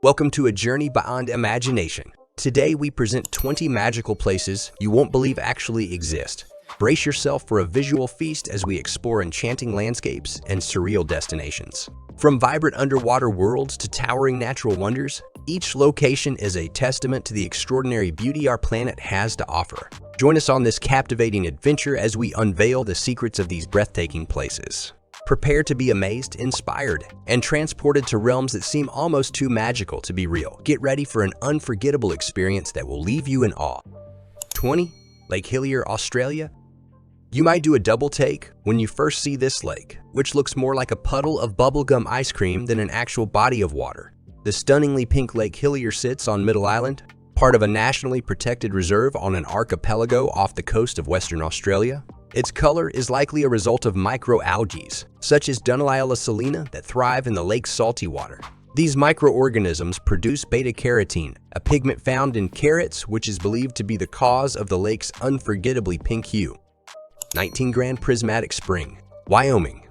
Welcome to a journey beyond imagination. Today we present 20 magical places you won't believe actually exist. Brace yourself for a visual feast as we explore enchanting landscapes and surreal destinations. From vibrant underwater worlds to towering natural wonders, each location is a testament to the extraordinary beauty our planet has to offer. Join us on this captivating adventure as we unveil the secrets of these breathtaking places. Prepare to be amazed, inspired, and transported to realms that seem almost too magical to be real. Get ready for an unforgettable experience that will leave you in awe. 20. Lake Hillier, Australia. You might do a double take when you first see this lake, which looks more like a puddle of bubblegum ice cream than an actual body of water. The stunningly pink Lake Hillier sits on Middle Island, part of a nationally protected reserve on an archipelago off the coast of Western Australia. Its color is likely a result of microalgae, such as Dunaliella salina, that thrive in the lake's salty water. These microorganisms produce beta-carotene, a pigment found in carrots which is believed to be the cause of the lake's unforgettably pink hue. 19. Grand Prismatic Spring, Wyoming.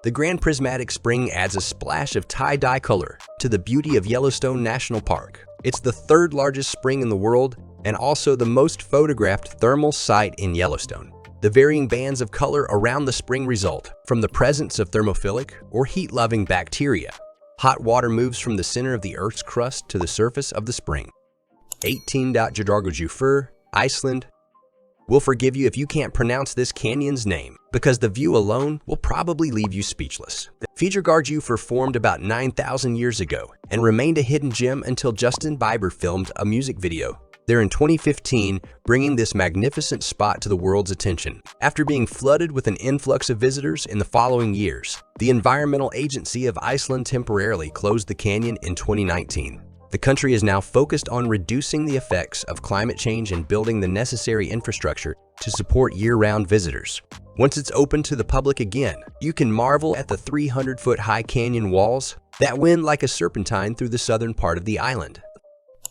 The Grand Prismatic Spring adds a splash of tie-dye color to the beauty of Yellowstone National Park. It's the third largest spring in the world and also the most photographed thermal site in Yellowstone. The varying bands of color around the spring result from the presence of thermophilic or heat-loving bacteria. Hot water moves from the center of the Earth's crust to the surface of the spring. 18. Jarðargljúfur, Iceland. We'll forgive you if you can't pronounce this canyon's name, because the view alone will probably leave you speechless. Jarðargljúfur formed about 9,000 years ago and remained a hidden gem until Justin Bieber filmed a music video there in 2015, bringing this magnificent spot to the world's attention. After being flooded with an influx of visitors in the following years, the Environmental Agency of Iceland temporarily closed the canyon in 2019. The country is now focused on reducing the effects of climate change and building the necessary infrastructure to support year-round visitors. Once it's open to the public again, you can marvel at the 300-foot-high canyon walls that wind like a serpentine through the southern part of the island.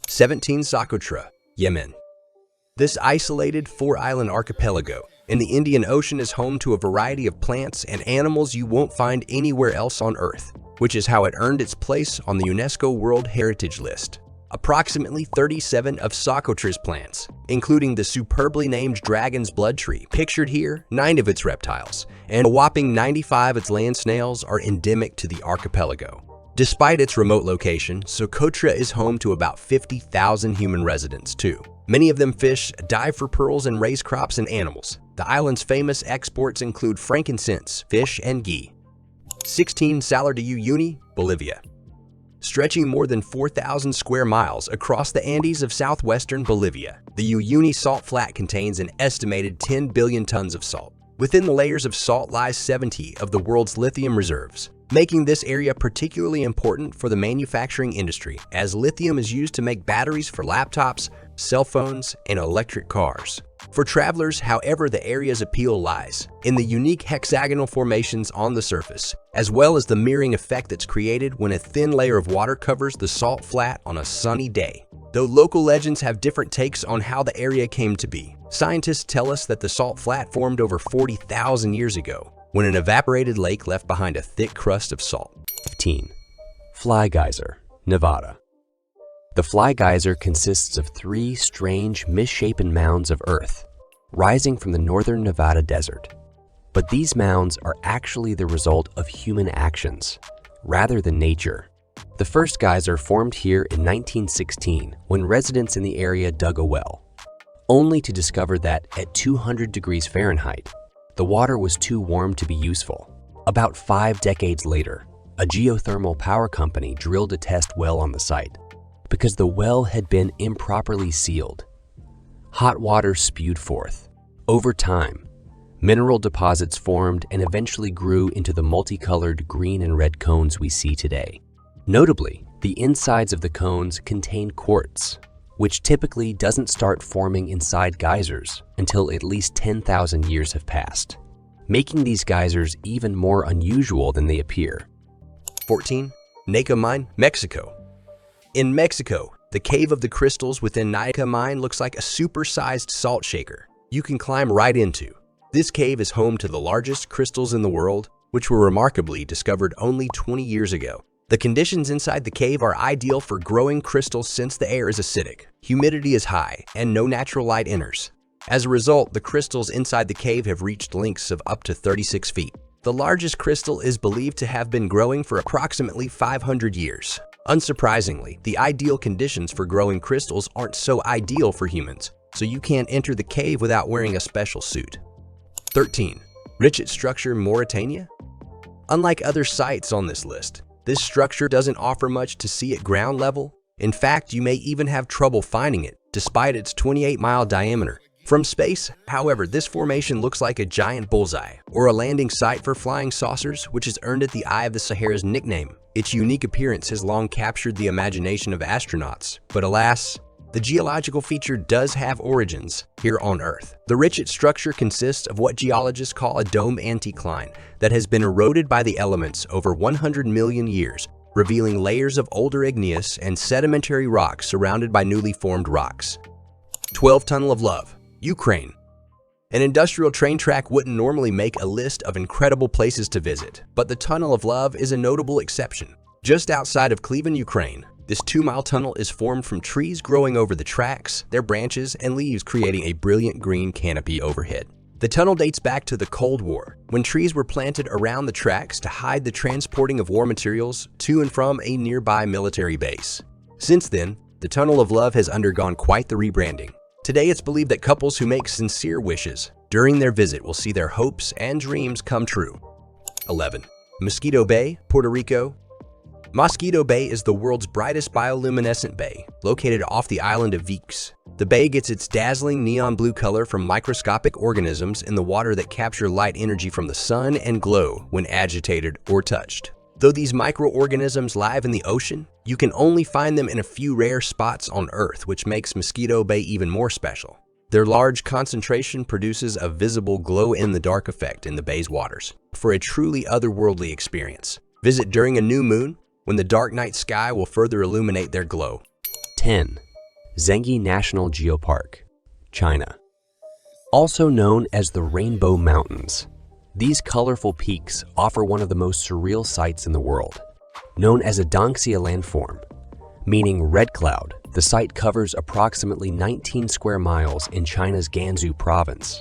17. Socotra, Yemen. This isolated four-island archipelago in the Indian Ocean is home to a variety of plants and animals you won't find anywhere else on Earth, which is how it earned its place on the UNESCO World Heritage List. Approximately 37 of Socotra's plants, including the superbly named dragon's blood tree pictured here, 9 of its reptiles, and a whopping 95 of its land snails are endemic to the archipelago. Despite its remote location, Socotra is home to about 50,000 human residents too. Many of them fish, dive for pearls, and raise crops and animals. The island's famous exports include frankincense, fish, and ghee. 16. Salar de Uyuni, Bolivia. Stretching more than 4,000 square miles across the Andes of southwestern Bolivia, the Uyuni salt flat contains an estimated 10 billion tons of salt. Within the layers of salt lies 70 of the world's lithium reserves, making this area particularly important for the manufacturing industry, as lithium is used to make batteries for laptops, cell phones, and electric cars. For travelers, however, the area's appeal lies in the unique hexagonal formations on the surface, as well as the mirroring effect that's created when a thin layer of water covers the salt flat on a sunny day. Though local legends have different takes on how the area came to be, scientists tell us that the salt flat formed over 40,000 years ago, when an evaporated lake left behind a thick crust of salt. 15. Fly Geyser, Nevada. The Fly Geyser consists of 3 strange, misshapen mounds of earth rising from the northern Nevada desert. But these mounds are actually the result of human actions, rather than nature. The first geyser formed here in 1916 when residents in the area dug a well, only to discover that at 200 degrees Fahrenheit, the water was too warm to be useful. About 5 decades later, a geothermal power company drilled a test well on the site. Because the well had been improperly sealed, hot water spewed forth. Over time, mineral deposits formed and eventually grew into the multicolored green and red cones we see today. Notably, the insides of the cones contain quartz, which typically doesn't start forming inside geysers until at least 10,000 years have passed, making these geysers even more unusual than they appear. 14. Naka Mine, Mexico. In Mexico, the Cave of the Crystals within Naka Mine looks like a super-sized salt shaker you can climb right into. This cave is home to the largest crystals in the world, which were remarkably discovered only 20 years ago. The conditions inside the cave are ideal for growing crystals since the air is acidic, humidity is high, and no natural light enters. As a result, the crystals inside the cave have reached lengths of up to 36 feet. The largest crystal is believed to have been growing for approximately 500 years. Unsurprisingly, the ideal conditions for growing crystals aren't so ideal for humans, so you can't enter the cave without wearing a special suit. 13. Richet structure, Mauritania? Unlike other sites on this list, this structure doesn't offer much to see at ground level. In fact, you may even have trouble finding it, despite its 28-mile diameter. From space, however, this formation looks like a giant bullseye, or a landing site for flying saucers, which has earned it the Eye of the Sahara's nickname. Its unique appearance has long captured the imagination of astronauts, but alas, the geological feature does have origins here on Earth. The Richet structure consists of what geologists call a dome anticline that has been eroded by the elements over 100 million years, revealing layers of older igneous and sedimentary rocks surrounded by newly formed rocks. 12. Tunnel of Love, Ukraine. An industrial train track wouldn't normally make a list of incredible places to visit, but the Tunnel of Love is a notable exception. Just outside of Kiev, Ukraine, this 2-mile tunnel is formed from trees growing over the tracks, their branches and leaves creating a brilliant green canopy overhead. The tunnel dates back to the Cold War, when trees were planted around the tracks to hide the transporting of war materials to and from a nearby military base. Since then, the Tunnel of Love has undergone quite the rebranding. Today, it's believed that couples who make sincere wishes during their visit will see their hopes and dreams come true. 11. Mosquito Bay, Puerto Rico. Mosquito Bay is the world's brightest bioluminescent bay, located off the island of Vieques. The bay gets its dazzling neon blue color from microscopic organisms in the water that capture light energy from the sun and glow when agitated or touched. Though these microorganisms live in the ocean, you can only find them in a few rare spots on Earth, which makes Mosquito Bay even more special. Their large concentration produces a visible glow-in-the-dark effect in the bay's waters. For a truly otherworldly experience, visit during a new moon, when the dark night sky will further illuminate their glow. 10. Zhenghe National Geopark, China. Also known as the Rainbow Mountains, these colorful peaks offer one of the most surreal sights in the world. Known as a Dongxia landform, meaning red cloud, the site covers approximately 19 square miles in China's Gansu province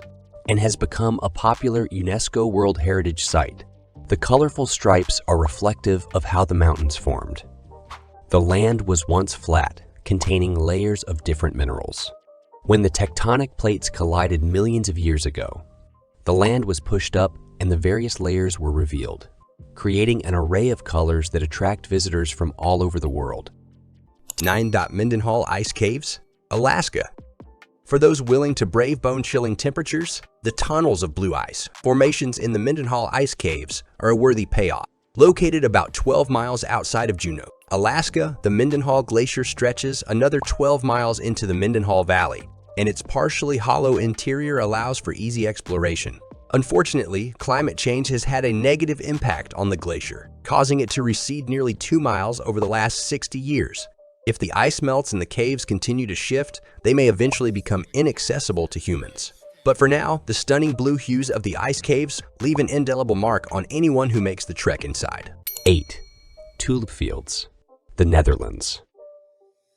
and has become a popular UNESCO World Heritage Site. The colorful stripes are reflective of how the mountains formed. The land was once flat, containing layers of different minerals. When the tectonic plates collided millions of years ago, the land was pushed up and the various layers were revealed, creating an array of colors that attract visitors from all over the world. 9. Mendenhall Ice Caves, Alaska. For those willing to brave bone-chilling temperatures, the tunnels of blue ice formations in the Mendenhall Ice Caves are a worthy payoff. Located about 12 miles outside of Juneau, Alaska, the Mendenhall Glacier stretches another 12 miles into the Mendenhall Valley, and its partially hollow interior allows for easy exploration. Unfortunately, climate change has had a negative impact on the glacier, causing it to recede nearly 2 miles over the last 60 years. If the ice melts and the caves continue to shift, they may eventually become inaccessible to humans. But for now, the stunning blue hues of the ice caves leave an indelible mark on anyone who makes the trek inside. 8. Tulip Fields, the Netherlands.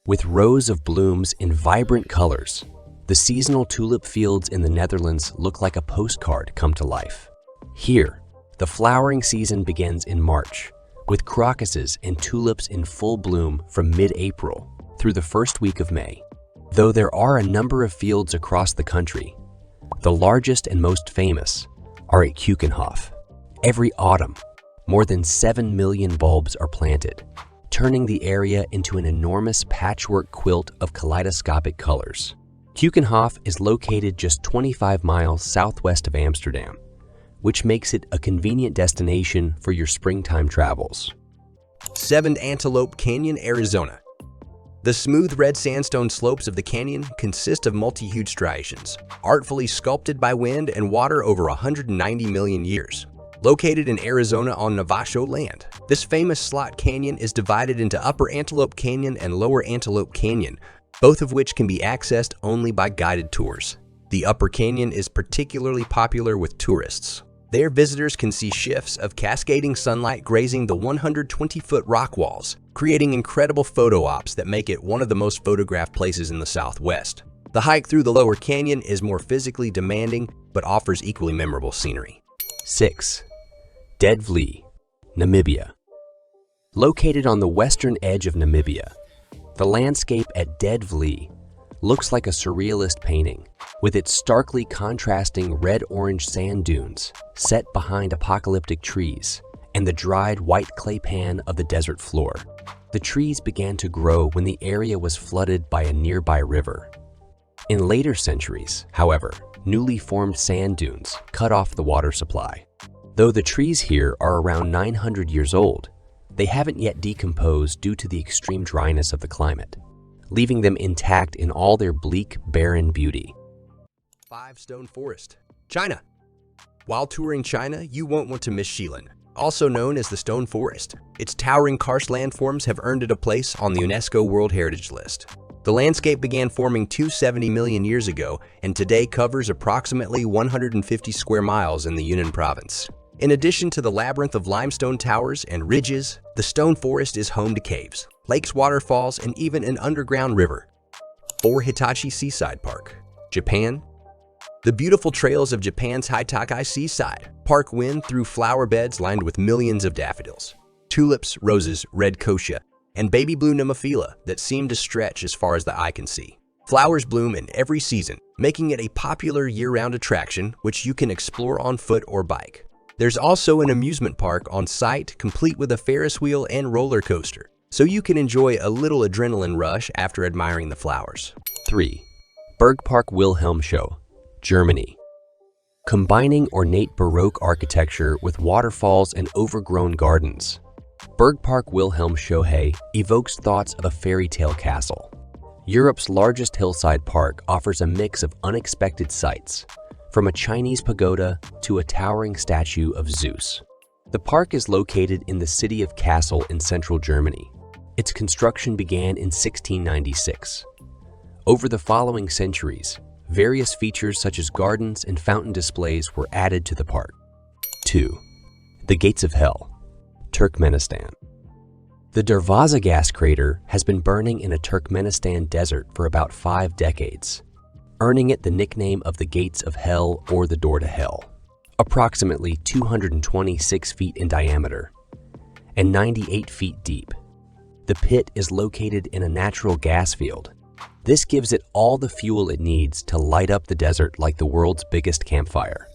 With rows of blooms in vibrant colors, the seasonal tulip fields in the Netherlands look like a postcard come to life. Here, the flowering season begins in March, with crocuses and tulips in full bloom from mid-April through the first week of May. Though there are a number of fields across the country, the largest and most famous are at Keukenhof. Every autumn, more than 7 million bulbs are planted, turning the area into an enormous patchwork quilt of kaleidoscopic colors. Keukenhof is located just 25 miles southwest of Amsterdam, which makes it a convenient destination for your springtime travels. 7. Antelope Canyon, Arizona. The smooth red sandstone slopes of the canyon consist of multi-hued striations, artfully sculpted by wind and water over 190 million years. Located in Arizona on Navajo land, this famous slot canyon is divided into Upper Antelope Canyon and Lower Antelope Canyon, both of which can be accessed only by guided tours. The Upper Canyon is particularly popular with tourists, There, visitors can see shifts of cascading sunlight grazing the 120-foot rock walls, creating incredible photo ops that make it one of the most photographed places in the Southwest. The hike through the lower canyon is more physically demanding, but offers equally memorable scenery. 6. Dead Vlei, Namibia. Located on the western edge of Namibia, the landscape at Dead Vlei looks like a surrealist painting, with its starkly contrasting red-orange sand dunes set behind apocalyptic trees and the dried white clay pan of the desert floor. The trees began to grow when the area was flooded by a nearby river. In later centuries, however, newly formed sand dunes cut off the water supply. Though the trees here are around 900 years old, they haven't yet decomposed due to the extreme dryness of the climate, leaving them intact in all their bleak, barren beauty. 5. Stone Forest, China. While touring China, you won't want to miss Shilin, also known as the Stone Forest. Its towering karst landforms have earned it a place on the UNESCO World Heritage List. The landscape began forming 270 million years ago and today covers approximately 150 square miles in the Yunnan province. In addition to the labyrinth of limestone towers and ridges, the Stone Forest is home to caves, lakes, waterfalls, and even an underground river. 4. Hitachi Seaside Park, Japan. The beautiful trails of Japan's Hitachi Seaside Park wind through flower beds lined with millions of daffodils, tulips, roses, red kochia, and baby blue nemophila that seem to stretch as far as the eye can see. Flowers bloom in every season, making it a popular year-round attraction which you can explore on foot or bike. There's also an amusement park on site complete with a Ferris wheel and roller coaster, so you can enjoy a little adrenaline rush after admiring the flowers. 3. Bergpark Wilhelmshöhe, Germany. Combining ornate Baroque architecture with waterfalls and overgrown gardens, Bergpark Wilhelmshöhe evokes thoughts of a fairy tale castle. Europe's largest hillside park offers a mix of unexpected sights, from a Chinese pagoda to a towering statue of Zeus. The park is located in the city of Kassel in central Germany. Its construction began in 1696. Over the following centuries, various features such as gardens and fountain displays were added to the park. 2. The Gates of Hell, Turkmenistan. The Darvaza gas crater has been burning in a Turkmenistan desert for about 5 decades, earning it the nickname of the Gates of Hell or the Door to Hell. Approximately 226 feet in diameter and 98 feet deep, the pit is located in a natural gas field. This gives it all the fuel it needs to light up the desert like the world's biggest campfire.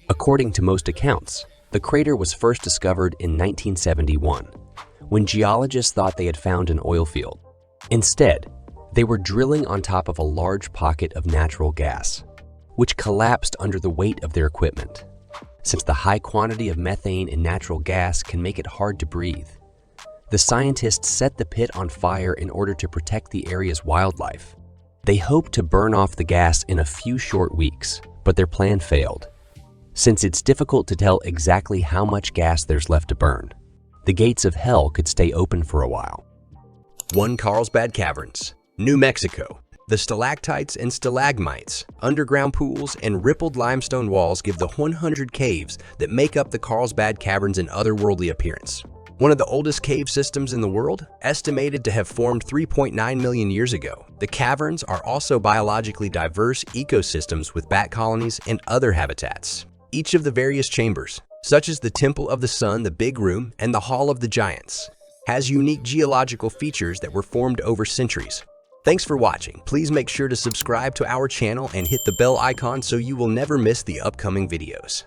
According to most accounts, the crater was first discovered in 1971, when geologists thought they had found an oil field. Instead, they were drilling on top of a large pocket of natural gas, which collapsed under the weight of their equipment. Since the high quantity of methane in natural gas can make it hard to breathe, the scientists set the pit on fire in order to protect the area's wildlife. They hoped to burn off the gas in a few short weeks, but their plan failed. Since it's difficult to tell exactly how much gas there's left to burn, the Gates of Hell could stay open for a while. 1. Carlsbad Caverns, New Mexico. The stalactites and stalagmites, underground pools, and rippled limestone walls give the 100 caves that make up the Carlsbad Caverns an otherworldly appearance. One of the oldest cave systems in the world, estimated to have formed 3.9 million years ago. The caverns are also biologically diverse ecosystems with bat colonies and other habitats. Each of the various chambers, such as the Temple of the Sun, the Big Room, and the Hall of the Giants, has unique geological features that were formed over centuries. Thanks for watching. Please make sure to subscribe to our channel and hit the bell icon so you will never miss the upcoming videos.